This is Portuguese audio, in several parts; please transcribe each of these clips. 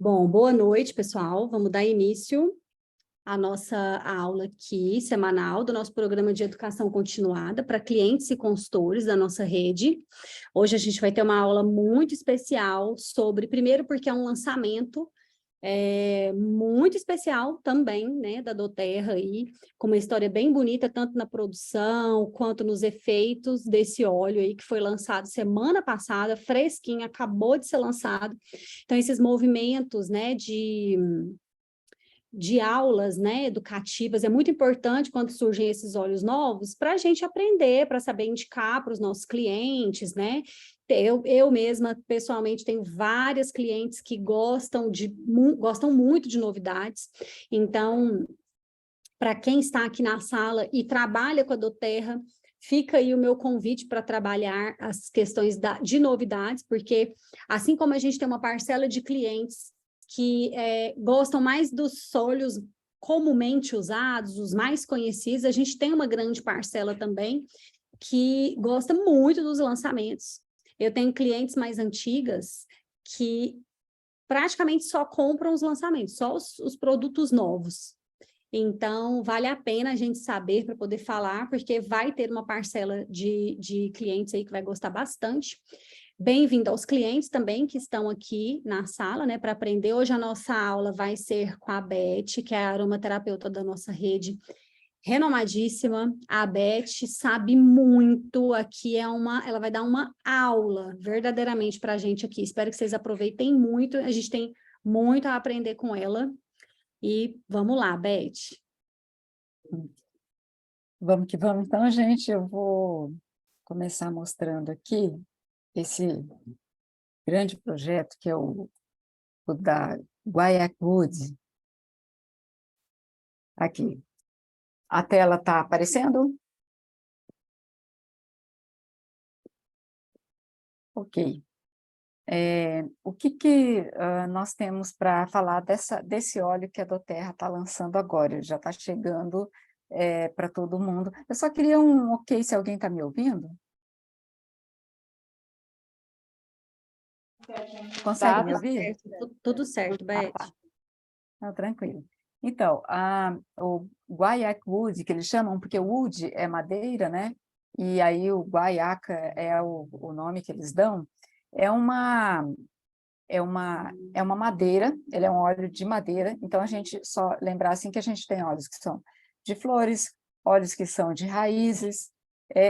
Bom, boa noite, pessoal. Vamos dar início à nossa aula aqui, semanal, do nosso programa de educação continuada para clientes e consultores da nossa rede. Hoje a gente vai ter uma aula muito especial sobre, primeiro porque é um lançamento muito especial também, né, da doTERRA aí, com uma história bem bonita, tanto na produção quanto nos efeitos desse óleo aí que foi lançado semana passada, fresquinho, acabou de ser lançado. Então, esses movimentos, né, de aulas, né, educativas, é muito importante quando surgem esses óleos novos para a gente aprender, para saber indicar para os nossos clientes, né? Eu mesma, pessoalmente, tenho várias clientes que gostam muito de novidades, então, para quem está aqui na sala e trabalha com a doTERRA, fica aí o meu convite para trabalhar as questões de novidades, porque assim como a gente tem uma parcela de clientes que gostam mais dos óleos comumente usados, os mais conhecidos, a gente tem uma grande parcela também que gosta muito dos lançamentos. Eu tenho clientes mais antigas que praticamente só compram os lançamentos, só os produtos novos. Então, vale a pena a gente saber para poder falar, porque vai ter uma parcela de clientes aí que vai gostar bastante. Bem-vindo aos clientes também que estão aqui na sala, né, para aprender. Hoje a nossa aula vai ser com a Beth, que é a aromaterapeuta da nossa rede, renomadíssima. A Beth sabe muito, aqui ela vai dar uma aula verdadeiramente para a gente aqui. Espero que vocês aproveitem muito, a gente tem muito a aprender com ela. E vamos lá, Beth. Vamos que vamos. Então, gente, eu vou começar mostrando aqui esse grande projeto que é o da Guaiac Woods. Aqui. A tela está aparecendo? Ok. O que nós temos para falar desse óleo que a doTERRA está lançando agora? Ele já está chegando para todo mundo. Eu só queria um ok, se alguém está me ouvindo. Consegue me ouvir? Tudo certo, Beth. Tá. Não, tranquilo. Então, o Guaiac Wood, que eles chamam, porque o wood é madeira, né? E aí o guaiaca é o nome que eles dão, é uma, é uma madeira, ele é um óleo de madeira, então a gente só lembrar assim que a gente tem óleos que são de flores, óleos que são de raízes,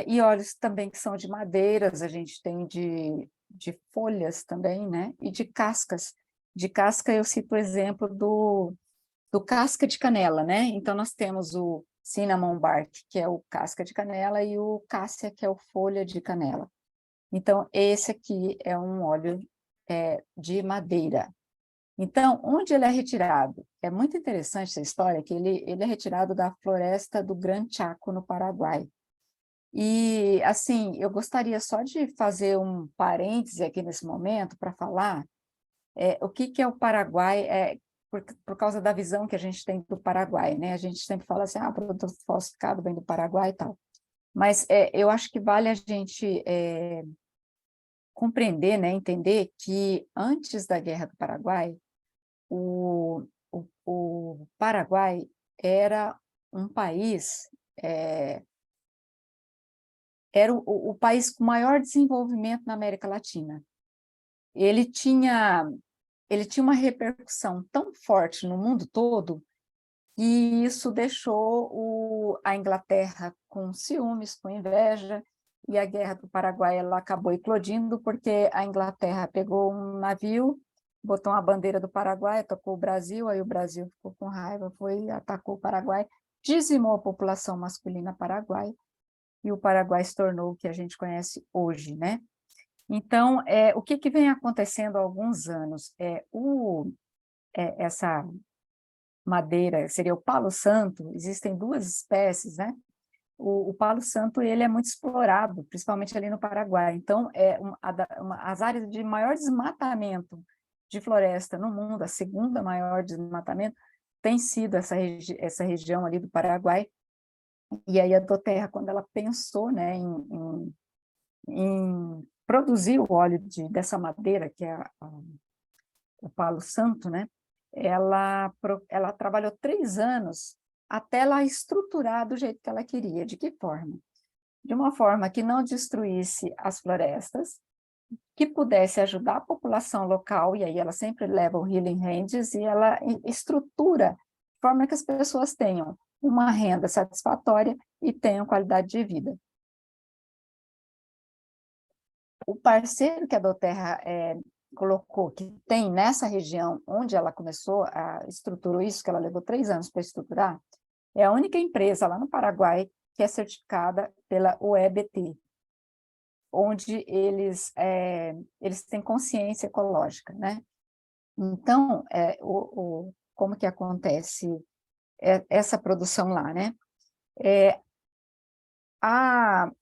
e óleos também que são de madeiras, a gente tem de folhas também, né? E de cascas. De casca eu cito o exemplo do casca de canela, né? Então, nós temos o cinnamon bark, que é o casca de canela, e o cássia, que é o folha de canela. Então, esse aqui é um óleo de madeira. Então, onde ele é retirado? É muito interessante essa história, que ele é retirado da floresta do Gran Chaco, no Paraguai. E, assim, eu gostaria só de fazer um parêntese aqui nesse momento para falar o que é o Paraguai, por causa da visão que a gente tem do Paraguai, né? A gente sempre fala assim, o produto falsificado vem do Paraguai e tal. Mas eu acho que vale a gente compreender, né, entender que antes da Guerra do Paraguai, o Paraguai era um país, era o país com maior desenvolvimento na América Latina. Ele tinha uma repercussão tão forte no mundo todo, e isso deixou a Inglaterra com ciúmes, com inveja, e a Guerra do Paraguai ela acabou eclodindo, porque a Inglaterra pegou um navio, botou uma bandeira do Paraguai, atacou o Brasil, aí o Brasil ficou com raiva, foi atacou o Paraguai, dizimou a população masculina paraguaia, e o Paraguai se tornou o que a gente conhece hoje, né? Então, o que vem acontecendo há alguns anos? Essa madeira, seria o palo santo, existem duas espécies, né? O palo santo ele é muito explorado, principalmente ali no Paraguai. Então, as áreas de maior desmatamento de floresta no mundo, a segunda maior desmatamento, tem sido essa região ali do Paraguai. E aí a doTERRA, quando ela pensou, né, em produzir o óleo dessa madeira, que é o Palo Santo, né? Ela trabalhou 3 anos até ela estruturar do jeito que ela queria. De que forma? De uma forma que não destruísse as florestas, que pudesse ajudar a população local, e aí ela sempre leva o Healing Hands, e ela estrutura de forma que as pessoas tenham uma renda satisfatória e tenham qualidade de vida. O parceiro que a Doterra colocou, que tem nessa região onde ela começou, estruturou isso, que ela levou 3 anos para estruturar, é a única empresa lá no Paraguai que é certificada pela UEBT, onde eles têm consciência ecológica, né? Então, como que acontece essa produção lá, né?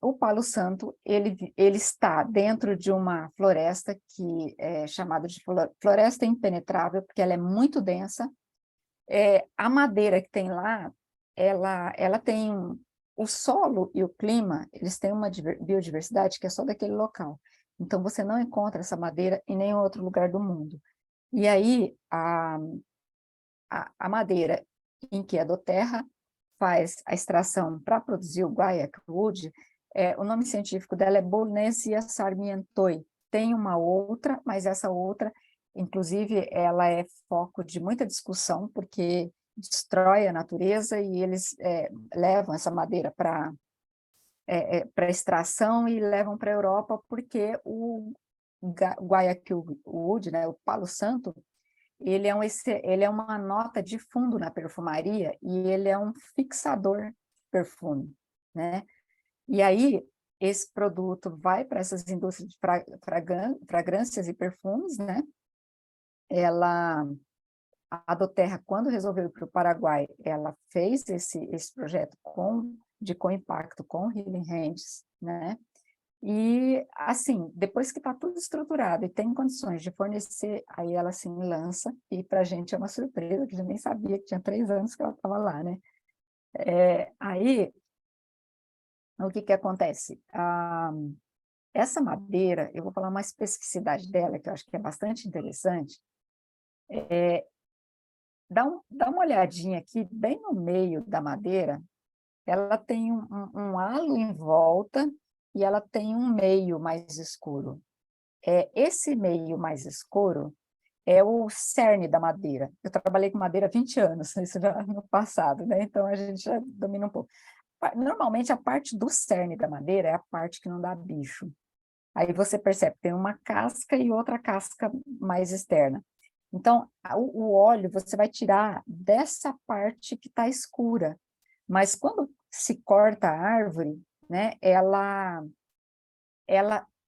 O Palo Santo, ele está dentro de uma floresta que é chamada de floresta impenetrável, porque ela é muito densa. A madeira que tem lá, ela tem o solo e o clima, eles têm uma biodiversidade que é só daquele local. Então, você não encontra essa madeira em nenhum outro lugar do mundo. E aí, a madeira em que a Doterra faz a extração para produzir o guaiac wood, o nome científico dela é Bowlesia sarmientoi. Tem uma outra, mas essa outra, inclusive, ela é foco de muita discussão, porque destrói a natureza e eles levam essa madeira para extração e levam para a Europa, porque o guaiac wood, né, o palo santo, ele é uma nota de fundo na perfumaria e ele é um fixador de perfume, né? E aí, esse produto vai para essas indústrias de fragrâncias e perfumes, né? A Doterra, quando resolveu ir para o Paraguai, ela fez esse projeto de co-impacto com o Healing Hands, né? E, assim, depois que está tudo estruturado e tem condições de fornecer, aí ela, assim, lança, e para a gente é uma surpresa, que a gente nem sabia que tinha 3 anos que ela estava lá, né? Aí, o que acontece? Essa madeira, eu vou falar uma especificidade dela, que eu acho que é bastante interessante. Dá uma olhadinha aqui, bem no meio da madeira, ela tem um halo em volta e ela tem um meio mais escuro. Esse meio mais escuro é o cerne da madeira. Eu trabalhei com madeira há 20 anos, isso já no passado, né? Então a gente já domina um pouco. Normalmente a parte do cerne da madeira é a parte que não dá bicho. Aí você percebe que tem uma casca e outra casca mais externa. Então, o óleo você vai tirar dessa parte que está escura. Mas quando se corta a árvore, né, ela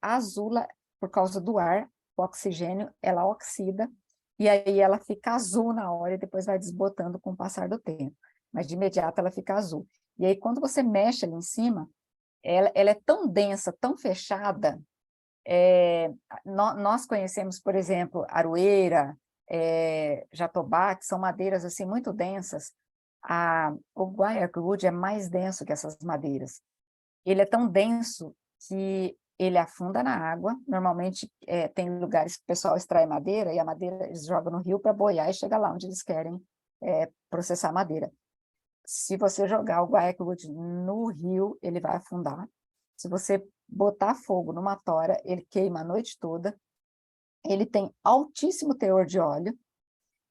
azula por causa do ar, o oxigênio, ela oxida, e aí ela fica azul na hora e depois vai desbotando com o passar do tempo. Mas de imediato ela fica azul. E aí quando você mexe ali em cima, ela é tão densa, tão fechada, nós conhecemos, por exemplo, aroeira, jatobá, que são madeiras assim muito densas. O guaiac wood é mais denso que essas madeiras. Ele é tão denso que ele afunda na água. Normalmente tem lugares que o pessoal extrai madeira e a madeira eles jogam no rio para boiar e chega lá onde eles querem processar a madeira. Se você jogar o guaiac wood no rio, ele vai afundar. Se você botar fogo numa tora, ele queima a noite toda. Ele tem altíssimo teor de óleo.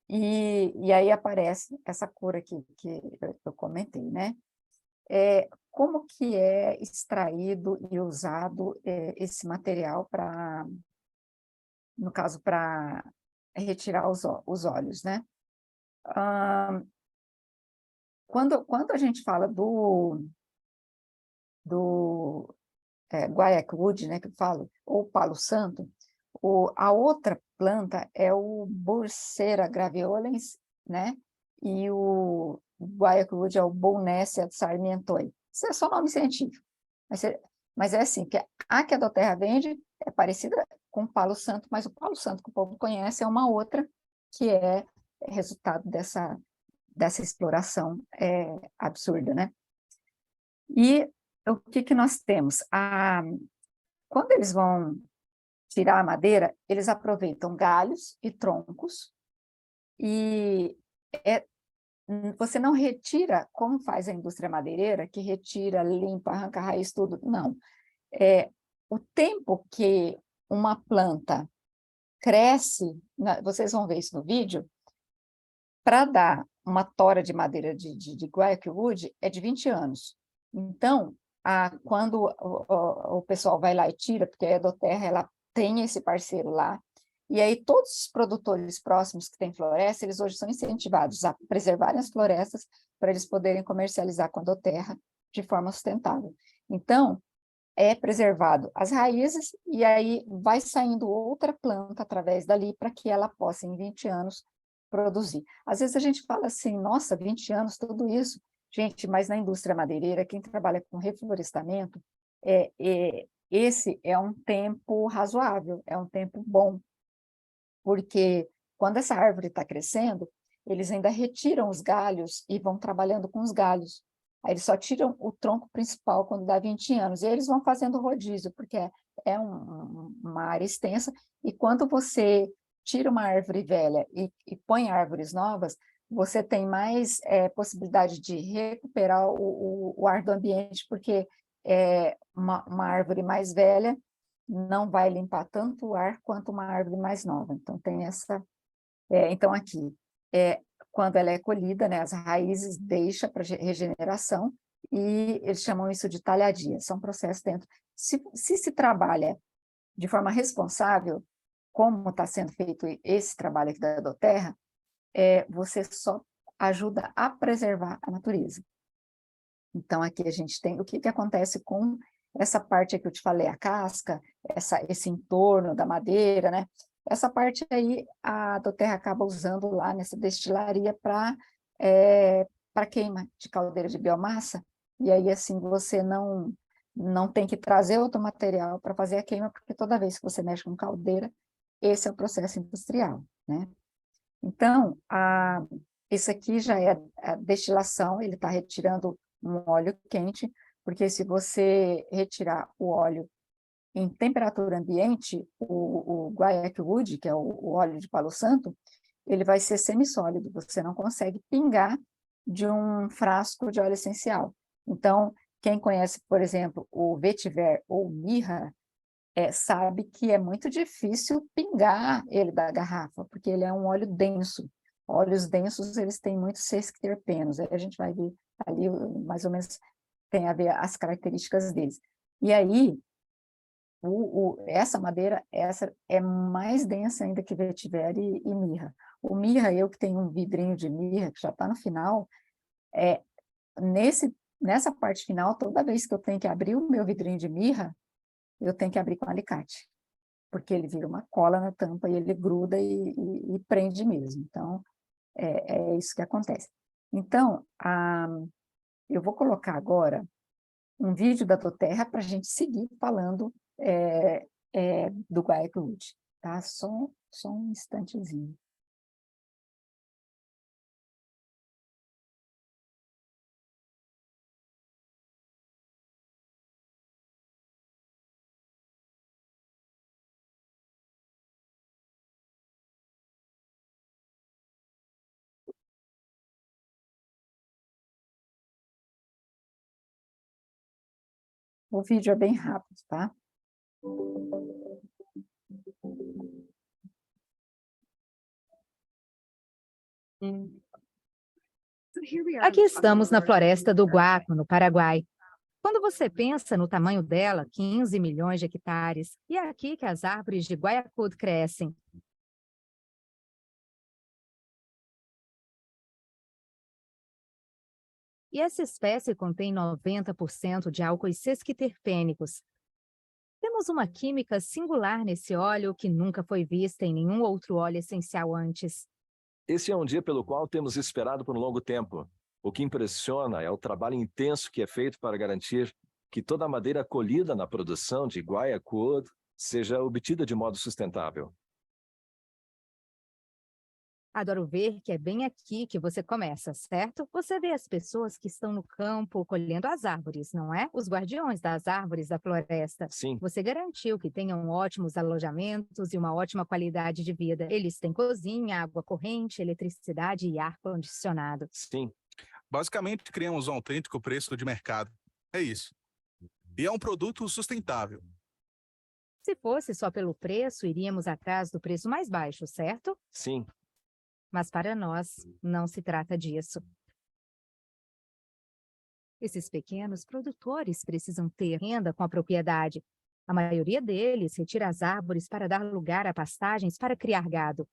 E aí aparece essa cor aqui que eu comentei, né? Como que é extraído e usado esse material para, no caso, para retirar os óleos, né? Quando a gente fala do guaiac wood, né, que eu falo, ou palo santo, a outra planta é o Bursera graveolens, né? E o guaiac wood é o Bowlesia sarmientoi. Isso é só nome científico. Mas é assim, que a Doterra vende é parecida com o palo santo, mas o palo santo que o povo conhece é uma outra que é resultado dessa exploração absurda, né? E o que nós temos? Quando eles vão tirar a madeira, eles aproveitam galhos e troncos, e você não retira, como faz a indústria madeireira, que retira, limpa, arranca a raiz, tudo. Não. O tempo que uma planta cresce, vocês vão ver isso no vídeo, para dar uma tora de madeira de guaiaque wood é de 20 anos. Então, quando o pessoal vai lá e tira, porque a Edoterra ela tem esse parceiro lá, e aí todos os produtores próximos que têm floresta, eles hoje são incentivados a preservarem as florestas para eles poderem comercializar com a Edoterra de forma sustentável. Então, é preservado as raízes, e aí vai saindo outra planta através dali para que ela possa, em 20 anos, produzir. Às vezes a gente fala assim, nossa, 20 anos, tudo isso. Gente, mas na indústria madeireira, quem trabalha com reflorestamento, esse é um tempo razoável, é um tempo bom, porque quando essa árvore está crescendo, eles ainda retiram os galhos e vão trabalhando com os galhos. Aí eles só tiram o tronco principal quando dá 20 anos, e eles vão fazendo rodízio, porque é uma área extensa, e quando você tira uma árvore velha e põe árvores novas, você tem mais possibilidade de recuperar o ar do ambiente, porque uma árvore mais velha não vai limpar tanto o ar quanto uma árvore mais nova. Então, tem essa... então, aqui, quando ela é colhida, né, as raízes deixam para regeneração, e eles chamam isso de talhadia. São processos dentro. Se trabalha de forma responsável, como está sendo feito esse trabalho aqui da Edoterra, você só ajuda a preservar a natureza. Então, aqui a gente tem o que acontece com essa parte que eu te falei, a casca, esse entorno da madeira, né? Essa parte aí, a Edoterra acaba usando lá nessa destilaria para queima de caldeira de biomassa, e aí assim você não tem que trazer outro material para fazer a queima, porque toda vez que você mexe com caldeira, esse é o processo industrial, né? Então, isso aqui já é a destilação, ele está retirando um óleo quente, porque se você retirar o óleo em temperatura ambiente, o guaiaque wood, que é o óleo de palo santo, ele vai ser semissólido, você não consegue pingar de um frasco de óleo essencial. Então, quem conhece, por exemplo, o vetiver ou mirra, sabe que é muito difícil pingar ele da garrafa, porque ele é um óleo denso. Óleos densos, eles têm muitos sesquiterpenos, aí a gente vai ver ali, mais ou menos, tem a ver as características deles. E aí, essa madeira essa é mais densa ainda que vetiver e mirra. O mirra, eu que tenho um vidrinho de mirra, que já está no final, nessa parte final, toda vez que eu tenho que abrir o meu vidrinho de mirra, eu tenho que abrir com alicate, porque ele vira uma cola na tampa e ele gruda e prende mesmo. Então, é isso que acontece. Então, eu vou colocar agora um vídeo da Edoterra para a gente seguir falando do guaiaque wood, tá? Só um instantezinho. O vídeo é bem rápido, tá? Aqui estamos na floresta do Guaco, no Paraguai. Quando você pensa no tamanho dela, 15 milhões de hectares, e é aqui que as árvores de guaiacud crescem. E essa espécie contém 90% de álcoois sesquiterpênicos. Temos uma química singular nesse óleo que nunca foi vista em nenhum outro óleo essencial antes. Esse é um dia pelo qual temos esperado por um longo tempo. O que impressiona é o trabalho intenso que é feito para garantir que toda a madeira colhida na produção de guaiaque wood seja obtida de modo sustentável. Adoro ver que é bem aqui que você começa, certo? Você vê as pessoas que estão no campo colhendo as árvores, não é? Os guardiões das árvores da floresta. Sim, Você garantiu que tenham ótimos alojamentos e uma ótima qualidade de vida. Eles têm cozinha, água corrente, eletricidade e ar-condicionado. sim. Basicamente, criamos um autêntico preço de mercado. É isso. E é um produto sustentável. Se fosse só pelo preço, iríamos atrás do preço mais baixo, certo? Sim, Mas para nós, não se trata disso. Esses pequenos produtores precisam ter renda com a propriedade. A maioria deles retira as árvores para dar lugar a pastagens para criar gado.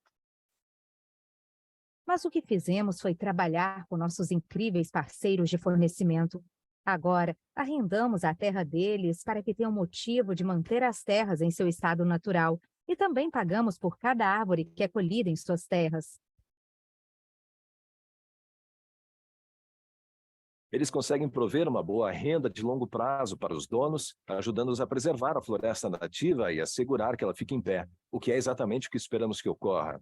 Mas o que fizemos foi trabalhar com nossos incríveis parceiros de fornecimento. Agora, arrendamos a terra deles para que tenham motivo de manter as terras em seu estado natural e também pagamos por cada árvore que é colhida em suas terras. eles conseguem prover uma boa renda de longo prazo para os donos, ajudando-os a preservar a floresta nativa e assegurar que ela fique em pé, o que é exatamente o que esperamos que ocorra.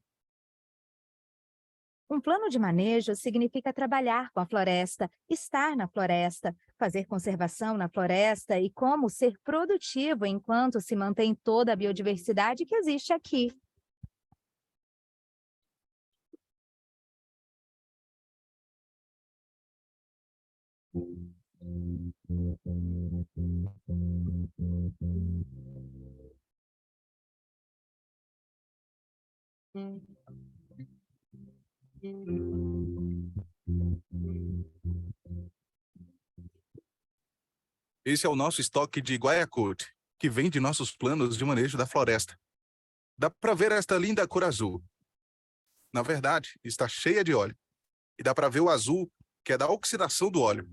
Um plano de manejo significa trabalhar com a floresta, estar na floresta, fazer conservação na floresta e como ser produtivo enquanto se mantém toda a biodiversidade que existe aqui. Esse é o nosso estoque de Guaiacute, que vem de nossos planos de manejo da floresta. Dá para ver esta linda cor azul. Na verdade, está cheia de óleo. E dá para ver o azul, que é da oxidação do óleo.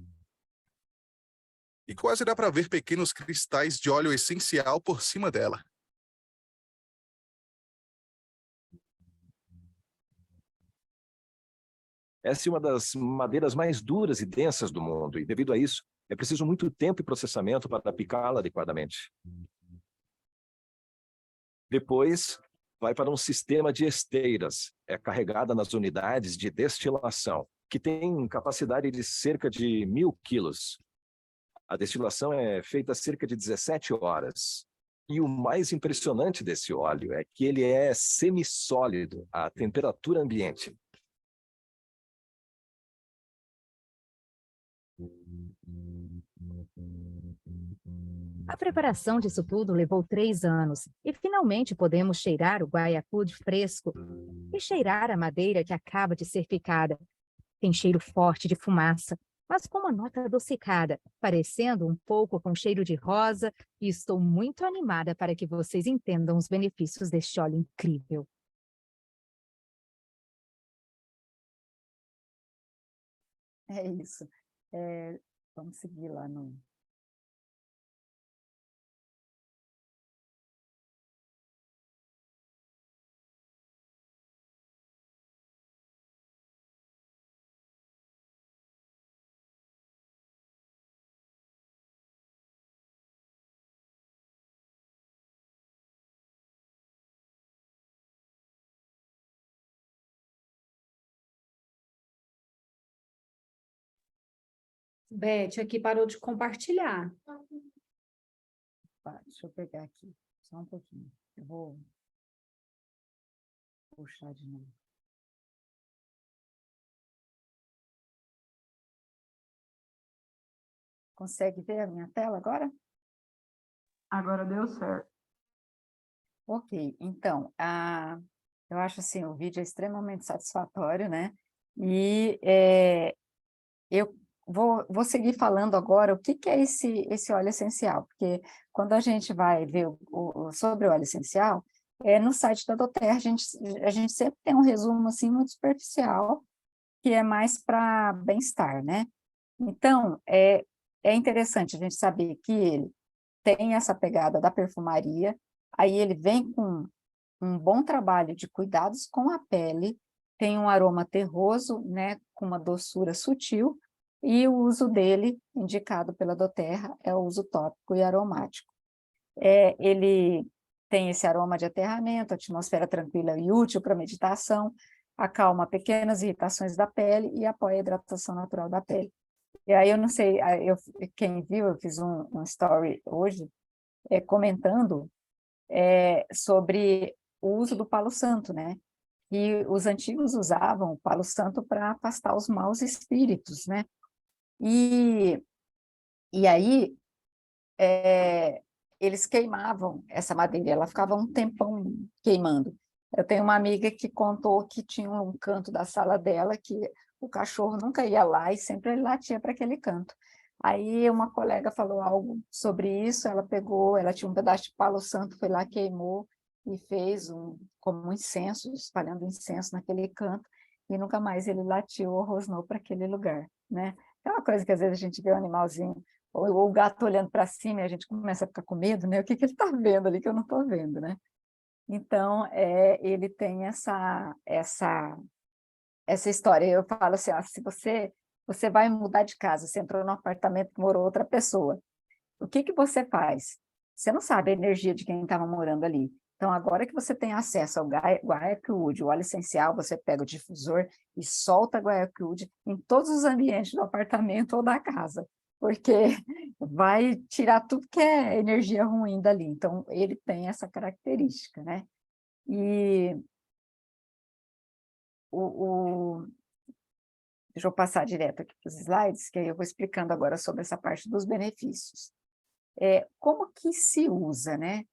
E quase dá para ver pequenos cristais de óleo essencial por cima dela. Essa é uma das madeiras mais duras e densas do mundo, e devido a isso, é preciso muito tempo e processamento para picá-la adequadamente. Depois, vai para um sistema de esteiras, é carregada nas unidades de destilação, que tem capacidade de cerca de 1.000 quilos. A destilação é feita a cerca de 17 horas. E o mais impressionante desse óleo é que ele é semissólido à temperatura ambiente. A preparação disso tudo levou 3 anos e finalmente podemos cheirar o guaiacude fresco e cheirar a madeira que acaba de ser picada. Tem cheiro forte de fumaça, mas com uma nota adocicada, parecendo um pouco com cheiro de rosa, e estou muito animada para que vocês entendam os benefícios deste óleo incrível. É isso. Vamos seguir lá no... Beth, aqui parou de compartilhar. Deixa eu pegar aqui, só um pouquinho. Eu vou puxar de novo. Consegue ver a minha tela agora? Agora deu certo. Ok, então, eu acho assim, o vídeo é extremamente satisfatório, né? E eu vou seguir falando agora o que é esse óleo essencial, porque quando a gente vai ver sobre o óleo essencial, no site da doTERRA a gente sempre tem um resumo assim muito superficial, que é mais para bem-estar, né? Então, é interessante a gente saber que ele tem essa pegada da perfumaria, aí ele vem com um bom trabalho de cuidados com a pele, tem um aroma terroso, né, com uma doçura sutil, e o uso dele, indicado pela doTERRA, é o uso tópico e aromático. Ele tem esse aroma de aterramento, atmosfera tranquila e útil para meditação, acalma pequenas irritações da pele e apoia a hidratação natural da pele. E aí eu não sei, quem viu, eu fiz um story hoje, comentando sobre o uso do palo santo, né? E os antigos usavam o palo santo para afastar os maus espíritos, né? E aí eles queimavam essa madeira, ela ficava um tempão queimando. Eu tenho uma amiga que contou que tinha um canto da sala dela que o cachorro nunca ia lá e sempre ele latia para aquele canto. Aí uma colega falou algo sobre isso, ela tinha um pedaço de palo santo, foi lá, queimou e fez como um incenso, espalhando incenso naquele canto, e nunca mais ele latiu ou rosnou para aquele lugar, né? É uma coisa que às vezes a gente vê um animalzinho, ou o gato olhando para cima e a gente começa a ficar com medo, né? O que ele está vendo ali que eu não estou vendo, né? Então, ele tem essa história. Eu falo assim, ó, se você vai mudar de casa, você entrou num apartamento que morou outra pessoa, o que você faz? Você não sabe a energia de quem estava morando ali. Então, agora que você tem acesso ao Guaiac Wood, o óleo essencial, você pega o difusor e solta Guaiac Wood em todos os ambientes do apartamento ou da casa, porque vai tirar tudo que é energia ruim dali. Então, ele tem essa característica, né? E deixa eu passar direto aqui para os slides, que aí eu vou explicando agora sobre essa parte dos benefícios. Como que se usa, né?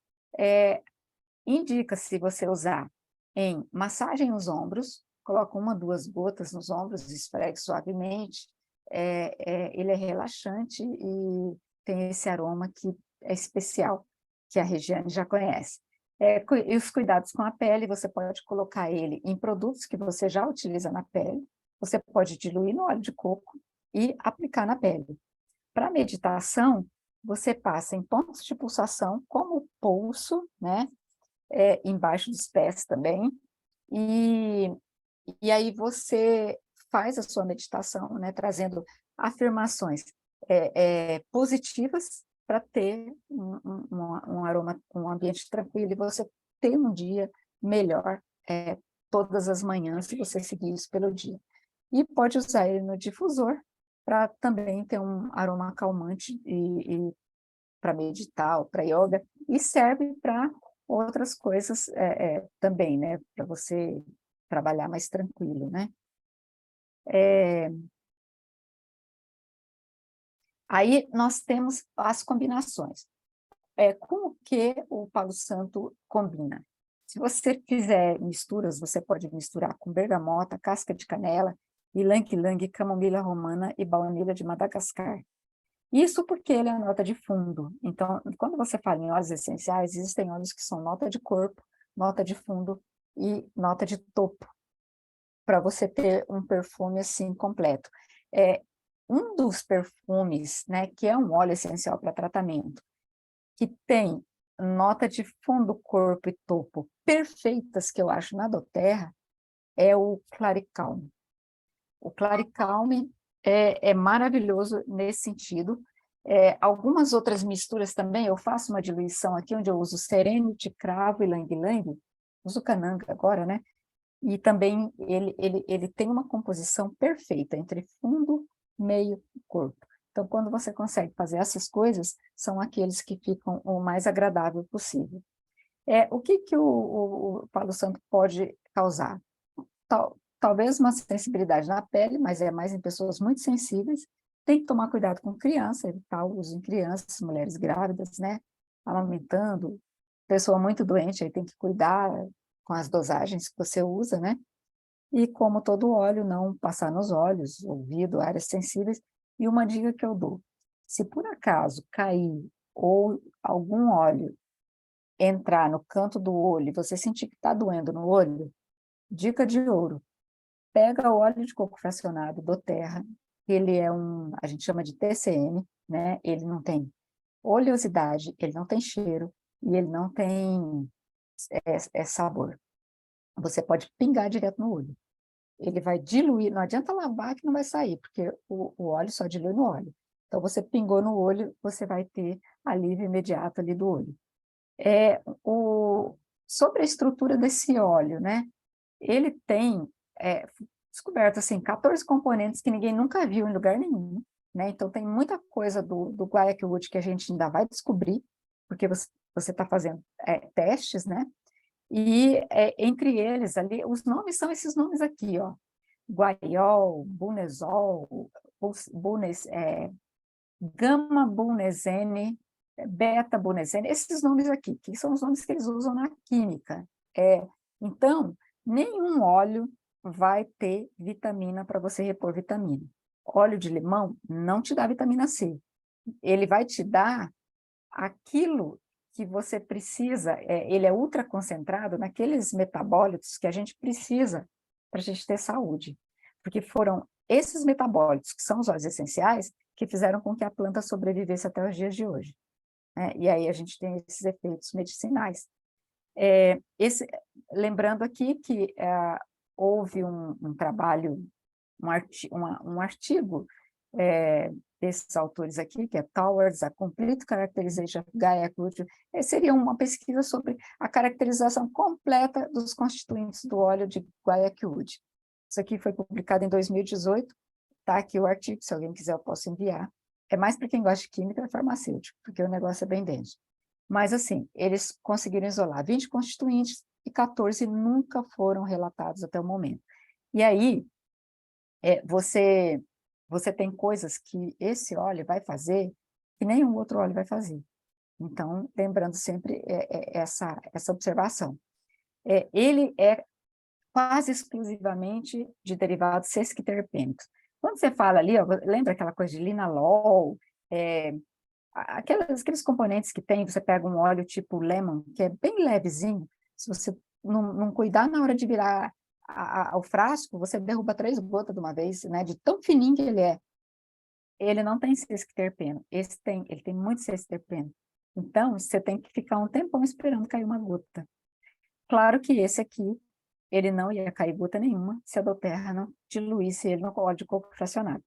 Indica-se você usar em massagem nos ombros, coloca 1, 2 gotas nos ombros, esfregue suavemente, ele é relaxante e tem esse aroma que é especial, que a Regiane já conhece. E os cuidados com a pele, você pode colocar ele em produtos que você já utiliza na pele, você pode diluir no óleo de coco e aplicar na pele. Para meditação, você passa em pontos de pulsação, como o pulso, né? Embaixo dos pés também, e aí você faz a sua meditação, né? Trazendo afirmações positivas para ter um aroma, um ambiente tranquilo, e você ter um dia melhor todas as manhãs, se você seguir isso pelo dia. E pode usar ele no difusor, para também ter um aroma acalmante e para meditar, para yoga, e serve para outras coisas também, né? Para você trabalhar mais tranquilo, né? Aí nós temos as combinações. Como que o Palo Santo combina? Se você fizer misturas, você pode misturar com bergamota, casca de canela, ylang-ylang, camomila romana e baunilha de Madagascar. Isso porque ele é a nota de fundo. Então, quando você fala em óleos essenciais, existem óleos que são nota de corpo, nota de fundo e nota de topo, para você ter um perfume assim completo. Um dos perfumes, né, que é um óleo essencial para tratamento, que tem nota de fundo, corpo e topo perfeitas, que eu acho na doTERRA, é o Claricalme. O Claricalme é maravilhoso nesse sentido. Algumas outras misturas também, eu faço uma diluição aqui, onde eu uso Serenity, cravo e ylang-ylang, uso cananga agora, né? E também ele tem uma composição perfeita entre fundo, meio e corpo. Então, quando você consegue fazer essas coisas, são aqueles que ficam o mais agradável possível. O que o Palo Santo pode causar? Talvez uma sensibilidade na pele, mas é mais em pessoas muito sensíveis. Tem que tomar cuidado com criança, evitar o uso em crianças, mulheres grávidas, né? Amamentando, pessoa muito doente, aí tem que cuidar com as dosagens que você usa, né? E como todo óleo, não passar nos olhos, ouvido, áreas sensíveis. E uma dica que eu dou, se por acaso cair ou algum óleo entrar no canto do olho e você sentir que está doendo no olho, dica de ouro, pega o óleo de coco fracionado doTERRA, ele é a gente chama de TCM, né? Ele não tem oleosidade, ele não tem cheiro e ele não tem sabor. Você pode pingar direto no olho. Ele vai diluir, não adianta lavar que não vai sair, porque o óleo só dilui no óleo. Então, você pingou no olho, você vai ter alívio imediato ali do olho. Sobre a estrutura desse óleo, né? Ele tem descoberto assim, 14 componentes que ninguém nunca viu em lugar nenhum, né? Então tem muita coisa do Guaiac Wood que a gente ainda vai descobrir, porque você está fazendo testes, né? E entre eles ali, os nomes são esses nomes aqui, ó. Guaiol, Bunezol, Gama-bunezene, beta-bunezene, esses nomes aqui, que são os nomes que eles usam na química. Então, nenhum óleo vai ter vitamina para você repor vitamina. Óleo de limão não te dá vitamina C. Ele vai te dar aquilo que você precisa, ele é ultra concentrado naqueles metabólitos que a gente precisa para a gente ter saúde. Porque foram esses metabólitos, que são os óleos essenciais, que fizeram com que a planta sobrevivesse até os dias de hoje. E aí a gente tem esses efeitos medicinais. Lembrando aqui que houve um trabalho, um artigo desses autores aqui, que é Towards a Complete Characterization of Guaiac Wood, seria uma pesquisa sobre a caracterização completa dos constituintes do óleo de Guaiac Wood. Isso aqui foi publicado em 2018, está aqui o artigo, se alguém quiser eu posso enviar. É mais para quem gosta de química e farmacêutico, porque o negócio é bem denso. Mas, assim, eles conseguiram isolar 20 constituintes e 14 nunca foram relatados até o momento. E aí, você tem coisas que esse óleo vai fazer que nenhum outro óleo vai fazer. Então, lembrando sempre essa observação. Ele é quase exclusivamente de derivados sesquiterpênicos. Quando você fala ali, ó, lembra aquela coisa de linalol, aqueles componentes que tem, você pega um óleo tipo lemon, que é bem levezinho, se você não cuidar na hora de virar o frasco, você derruba 3 gotas de uma vez, né, de tão fininho que ele é. Ele não tem sesquiterpeno, ele tem muito sesquiterpeno. Então, você tem que ficar um tempão esperando cair uma gota. Claro que esse aqui, ele não ia cair gota nenhuma se a doTERRA não diluísse ele no óleo de coco fracionado.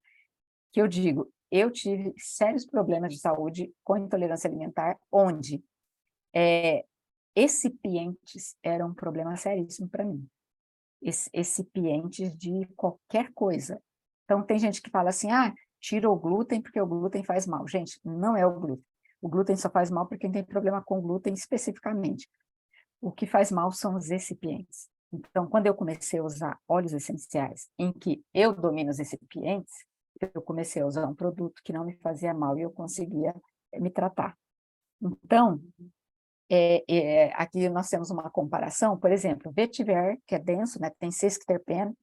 Que eu digo, eu tive sérios problemas de saúde com intolerância alimentar, onde excipientes eram um problema seríssimo para mim. Excipientes de qualquer coisa. Então, tem gente que fala assim, tira o glúten porque o glúten faz mal. Gente, não é o glúten. O glúten só faz mal para quem tem problema com glúten especificamente. O que faz mal são os excipientes. Então, quando eu comecei a usar óleos essenciais, em que eu domino os excipientes, eu comecei a usar um produto que não me fazia mal e eu conseguia me tratar. Então, aqui nós temos uma comparação, por exemplo, vetiver, que é denso, né, tem sesquiterpeno,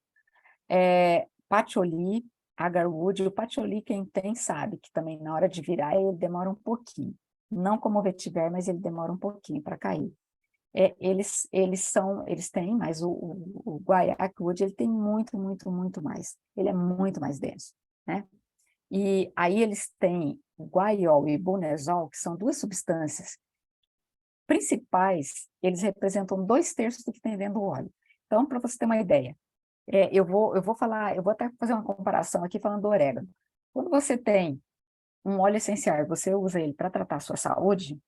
patchouli, agarwood, o patchouli quem tem sabe que também na hora de virar ele demora um pouquinho, não como o vetiver, mas ele demora um pouquinho para cair. Eles têm, mas o Guaiac Wood ele tem muito, muito, muito mais, ele é muito mais denso, né? E aí eles têm o guaiol e bunezol, que são 2 substâncias principais, eles representam 2/3 do que tem dentro do óleo. Então, para você ter uma ideia, eu vou até fazer uma comparação aqui falando do orégano. Quando você tem um óleo essencial, você usa ele para tratar a sua saúde,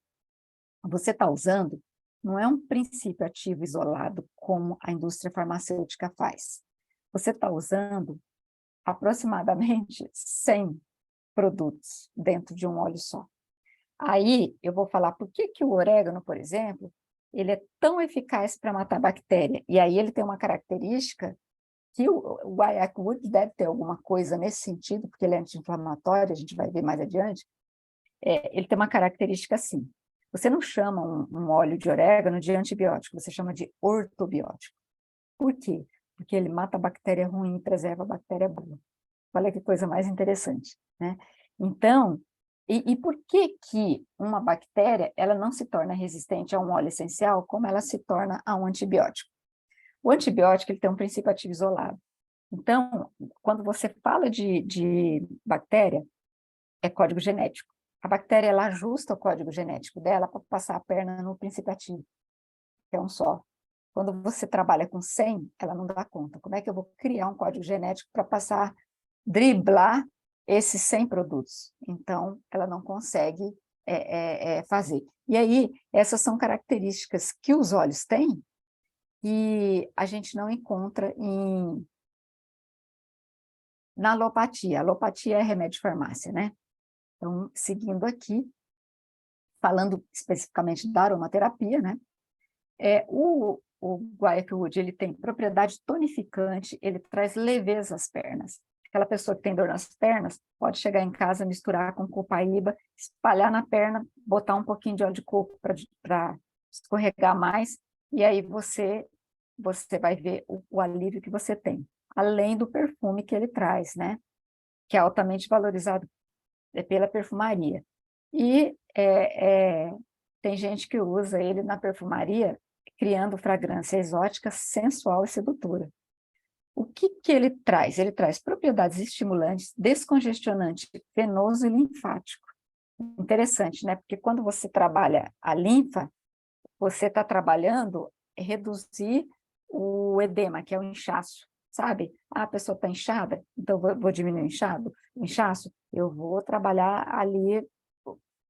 você está usando, não é um princípio ativo isolado como a indústria farmacêutica faz. Você está usando aproximadamente 100 produtos dentro de um óleo só. Aí eu vou falar por que o orégano, por exemplo, ele é tão eficaz para matar bactéria. E aí ele tem uma característica que o Guaiac Wood deve ter alguma coisa nesse sentido, porque ele é anti-inflamatório, a gente vai ver mais adiante. Ele tem uma característica assim. Você não chama um óleo de orégano de antibiótico, você chama de ortobiótico. Por quê? Porque ele mata a bactéria ruim e preserva a bactéria boa. Olha que coisa mais interessante, né? Então, e por que uma bactéria ela não se torna resistente a um óleo essencial como ela se torna a um antibiótico? O antibiótico ele tem um princípio ativo isolado. Então, quando você fala de bactéria, é código genético. A bactéria ela ajusta o código genético dela para passar a perna no princípio ativo, que é um só. Quando você trabalha com 100, ela não dá conta. Como é que eu vou criar um código genético para driblar esses 100 produtos? Então, ela não consegue fazer. E aí, essas são características que os óleos têm que a gente não encontra na alopatia. A alopatia é remédio de farmácia, né? Então, seguindo aqui, falando especificamente da aromaterapia, né? O guaiac wood, ele tem propriedade tonificante, ele traz leveza às pernas. Aquela pessoa que tem dor nas pernas pode chegar em casa, misturar com copaíba, espalhar na perna, botar um pouquinho de óleo de coco para escorregar mais, e aí você vai ver o alívio que você tem. Além do perfume que ele traz, né? Que é altamente valorizado pela perfumaria. E tem gente que usa ele na perfumaria, criando fragrância exótica, sensual e sedutora. O que ele traz? Ele traz propriedades estimulantes, descongestionante, venoso e linfático. Interessante, né? Porque quando você trabalha a linfa, você está trabalhando reduzir o edema, que é o inchaço, sabe? A pessoa está inchada, então vou diminuir o inchaço, eu vou trabalhar ali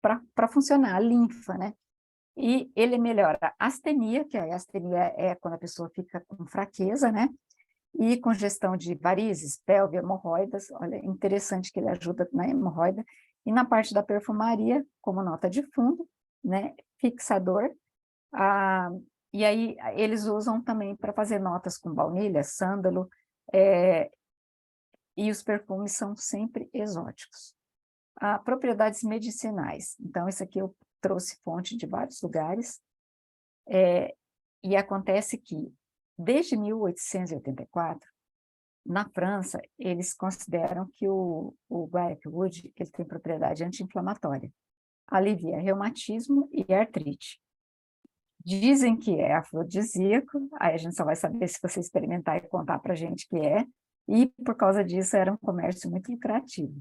para funcionar a linfa, né? E ele melhora a astenia, que a astenia é quando a pessoa fica com fraqueza, né? E congestão de varizes, pelve, hemorroidas. Olha, interessante que ele ajuda na hemorroida. E na parte da perfumaria, como nota de fundo, né? Fixador. E aí eles usam também para fazer notas com baunilha, sândalo, e os perfumes são sempre exóticos. Propriedades medicinais. Então, isso aqui eu trouxe fonte de vários lugares, e acontece que, desde 1884, na França, eles consideram que o guaiac wood ele tem propriedade anti-inflamatória, alivia reumatismo e artrite. Dizem que é afrodisíaco, aí a gente só vai saber se você experimentar e contar para a gente que é, e por causa disso era um comércio muito lucrativo.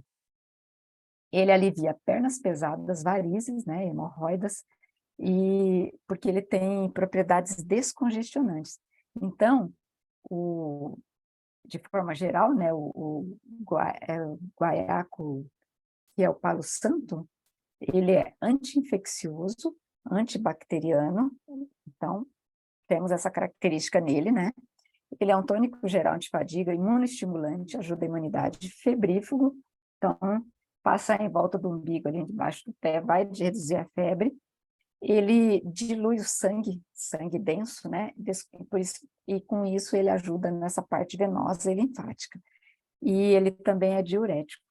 Ele alivia pernas pesadas, varizes, né, hemorroidas, e porque ele tem propriedades descongestionantes. Então, de forma geral, né, o guaiaco, que é o palo santo, ele é anti-infeccioso, antibacteriano, então temos essa característica nele, né? Ele é um tônico geral antifadiga, imunoestimulante, ajuda a imunidade, febrífugo, então passa em volta do umbigo, ali debaixo do pé, vai reduzir a febre. Ele dilui o sangue denso, né? E com isso ele ajuda nessa parte venosa e linfática. E ele também é diurético.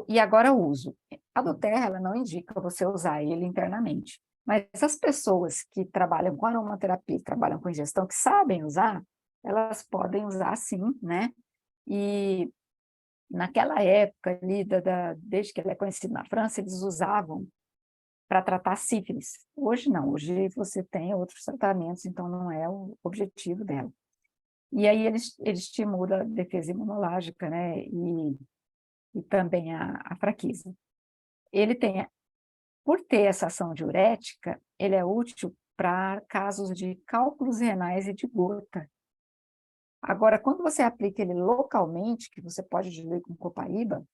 E agora o uso. A doTERRA, ela não indica você usar ele internamente. Mas as pessoas que trabalham com aromaterapia, trabalham com ingestão, que sabem usar, elas podem usar sim, né? E naquela época, ali, desde que ele é conhecido na França, eles usavam para tratar sífilis. Hoje não, hoje você tem outros tratamentos, então não é o objetivo dela. E aí ele estimula a defesa imunológica, né? E também a fraqueza. Ele tem, por ter essa ação diurética, ele é útil para casos de cálculos renais e de gota. Agora, quando você aplica ele localmente, que você pode diluir com copaíba,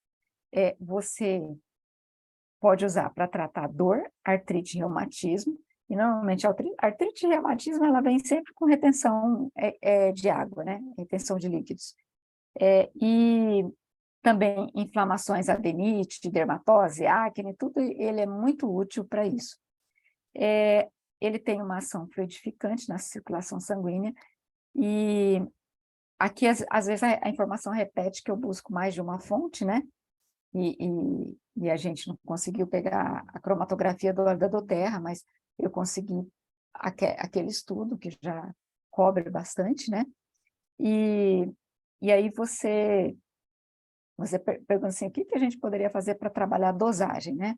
você pode usar para tratar dor, artrite e reumatismo, e normalmente a artrite e reumatismo ela vem sempre com retenção de água, né? Retenção de líquidos. E também inflamações, adenite, dermatose, acne, tudo ele é muito útil para isso. Ele tem uma ação fluidificante na circulação sanguínea, e aqui às vezes a informação repete que eu busco mais de uma fonte, né? E a gente não conseguiu pegar a cromatografia da doTERRA, mas eu consegui aquele estudo que já cobre bastante, né? E aí você pergunta assim, o que a gente poderia fazer para trabalhar a dosagem, né?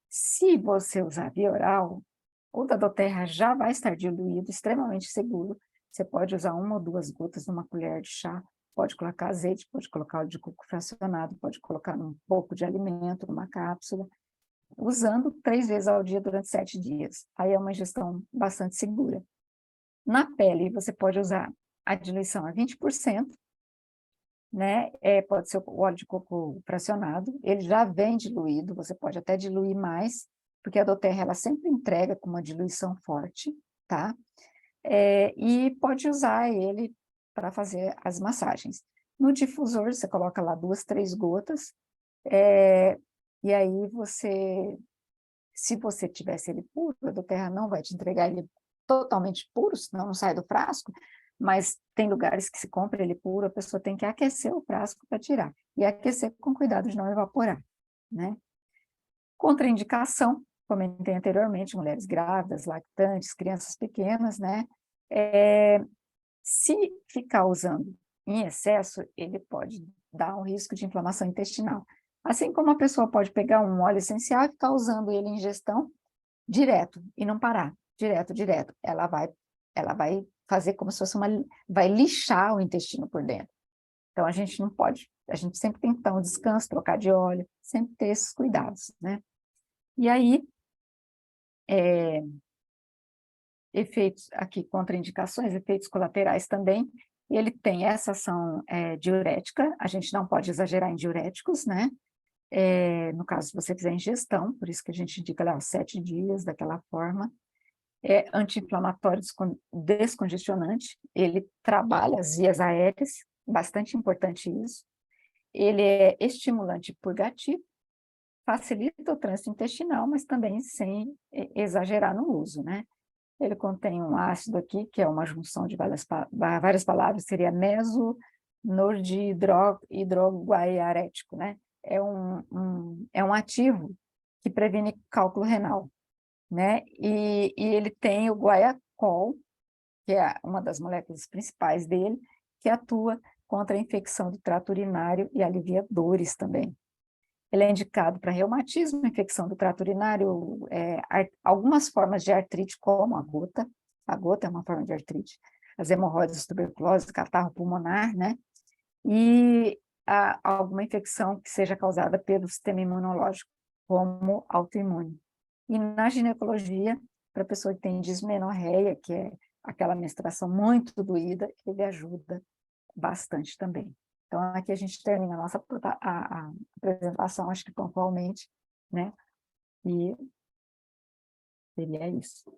Se você usar via oral, o da doTERRA já vai estar diluído, extremamente seguro. Você pode usar 1 ou 2 gotas numa colher de chá, pode colocar azeite, pode colocar óleo de coco fracionado, pode colocar um pouco de alimento, numa cápsula, usando 3 vezes ao dia durante 7 dias. Aí é uma ingestão bastante segura. Na pele, você pode usar a diluição a 20%, né? Pode ser o óleo de coco fracionado, ele já vem diluído, você pode até diluir mais, porque a doTERRA ela sempre entrega com uma diluição forte, tá? E pode usar ele para fazer as massagens. No difusor, você coloca lá 2, 3 gotas, e aí você, se você tivesse ele puro, a doTERRA não vai te entregar ele totalmente puro, senão não sai do frasco, mas tem lugares que se compra ele puro, a pessoa tem que aquecer o frasco para tirar, e aquecer com cuidado de não evaporar, né? Contraindicação, comentei anteriormente, mulheres grávidas, lactantes, crianças pequenas, né? Se ficar usando em excesso, ele pode dar um risco de inflamação intestinal. Assim como a pessoa pode pegar um óleo essencial e ficar usando ele em ingestão direto e não parar, direto. Ela vai fazer como se fosse vai lixar o intestino por dentro. Então, a gente não pode, a gente sempre tem que dar um descanso, trocar de óleo, sempre ter esses cuidados, né? E aí, efeitos aqui, contraindicações, efeitos colaterais também, e ele tem essa ação diurética, a gente não pode exagerar em diuréticos, né? No caso, se você fizer ingestão, por isso que a gente indica lá 7 dias, daquela forma. É anti-inflamatório, descongestionante, ele trabalha as vias aéreas, bastante importante isso. Ele é estimulante purgativo, facilita o trânsito intestinal, mas também sem exagerar no uso, né? Ele contém um ácido aqui, que é uma junção de várias palavras, seria mesonordihidroguaiarético, né? É um ativo que previne cálculo renal, né? E ele tem o guaiacol, que é uma das moléculas principais dele, que atua contra a infecção do trato urinário e alivia dores também. Ele é indicado para reumatismo, infecção do trato urinário, algumas formas de artrite, como a gota é uma forma de artrite, as hemorroidas, tuberculose, catarro pulmonar, né? E alguma infecção que seja causada pelo sistema imunológico, como autoimune. E na ginecologia, para a pessoa que tem dismenorreia, que é aquela menstruação muito doída, ele ajuda bastante também. Então, aqui a gente termina a nossa a apresentação, acho que pontualmente, né? E seria isso.